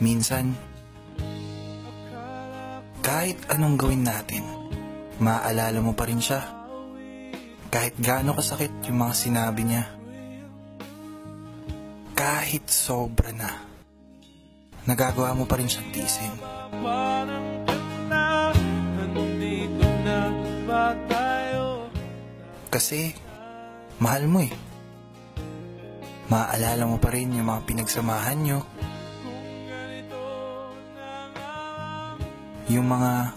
Minsan, kahit anong gawin natin, maaalala mo pa rin siya. Kahit gaano kasakit yung mga sinabi niya. Kahit sobra na, nagagawa mo pa rin siyang tiisin. Kasi, mahal mo eh. Maaalala mo pa rin yung mga pinagsamahan nyo. Yung mga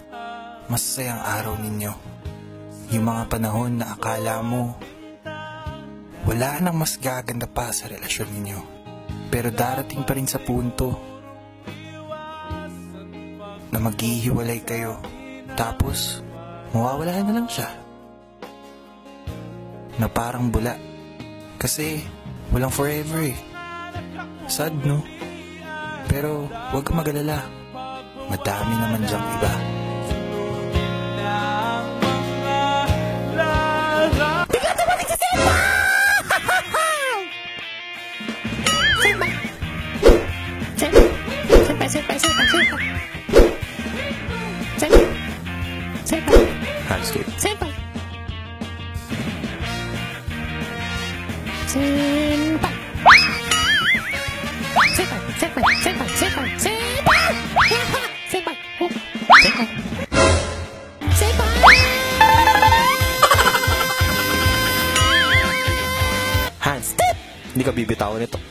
masasayang araw ninyo. Yung mga panahon na akala mo wala nang mas gaganda pa sa relasyon ninyo. Pero darating pa rin sa punto na maghihiwalay kayo. Tapos, mawawala na lang siya. Na parang bula. Kasi, walang forever eh. Sad, no? Pero, huwag kang mag-alala. Madami naman diyang iba. Hans, hindi ka bibitawan nito.